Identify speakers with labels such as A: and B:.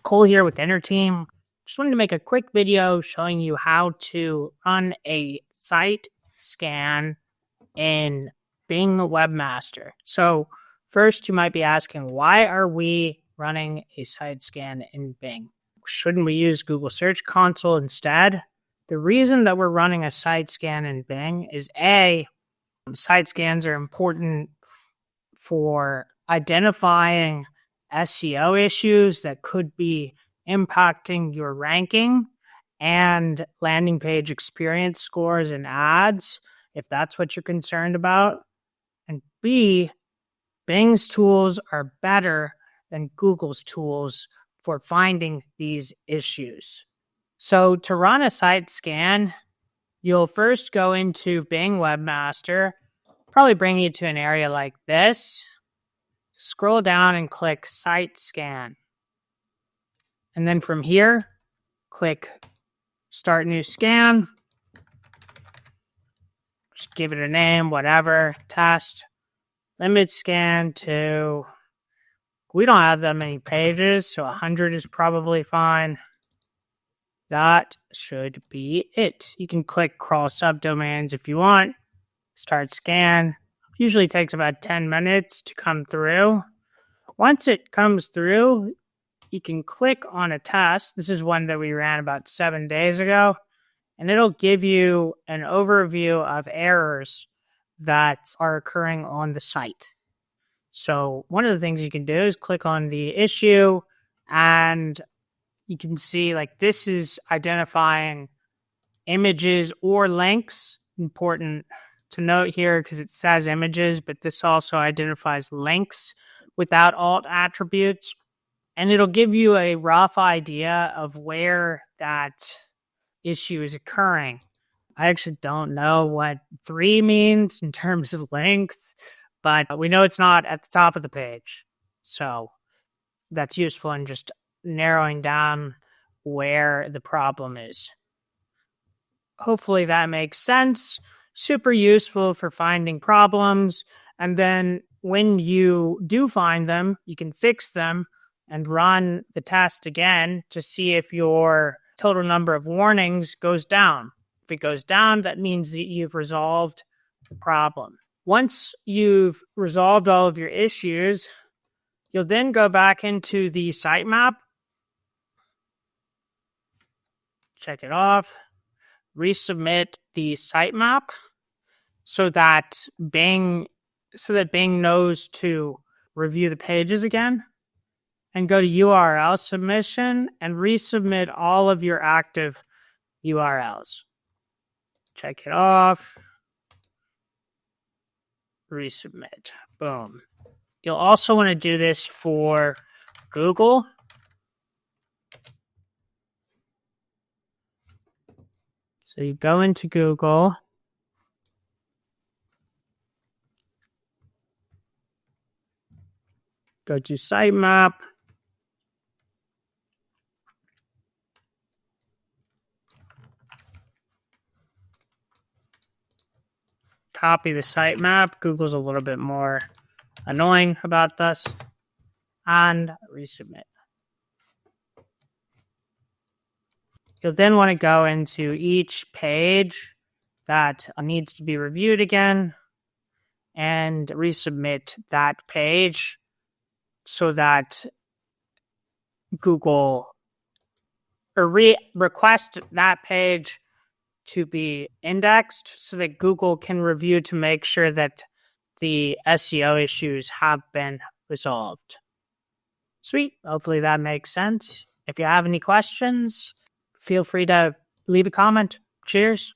A: Cole here with Inner Team. Just wanted to make a quick video showing you how to run a site scan in Bing Webmaster. So first you might be asking, why are we running a site scan in Bing? Shouldn't we use Google Search Console instead? The reason that we're running a site scan in Bing is site scans are important for identifying SEO issues that could be impacting your ranking and landing page experience scores and ads, if that's what you're concerned about. And B, Bing's tools are better than Google's tools for finding these issues. So to run a site scan, you'll first go into Bing Webmaster, probably bring you to an area like this. Scroll down and click Site Scan. And then from here, click Start New Scan. Just give it a name, whatever, test. Limit scan to, we don't have that many pages, so 100 is probably fine. That should be it. You can click Crawl Subdomains if you want. Start scan. Usually takes about 10 minutes to come through. Once it comes through, you can click on a test. This is one that we ran about 7 days ago, and it'll give you an overview of errors that are occurring on the site. So one of the things you can do is click on the issue, and you can see like this is identifying images or links. Important to note here because it says images, but this also identifies links without alt attributes. And it'll give you a rough idea of where that issue is occurring. I actually don't know what 3 means in terms of length, but we know it's not at the top of the page. So that's useful in just narrowing down where the problem is. Hopefully that makes sense. Super useful for finding problems. And then when you do find them, you can fix them and run the test again to see if your total number of warnings goes down. If it goes down, that means that you've resolved the problem. Once you've resolved all of your issues, you'll then go back into the sitemap, check it off, resubmit the sitemap so that Bing knows to review the pages again, and go to URL submission and resubmit all of your active URLs. Check it off, resubmit, boom. You'll also want to do this for Google. So you go into Google, go to sitemap, copy the sitemap. Google's a little bit more annoying about this, and resubmit. You'll then want to go into each page that needs to be reviewed again and resubmit that page so that Google request that page to be indexed so that Google can review to make sure that the SEO issues have been resolved. Sweet. Hopefully that makes sense. If you have any questions, feel free to leave a comment. Cheers.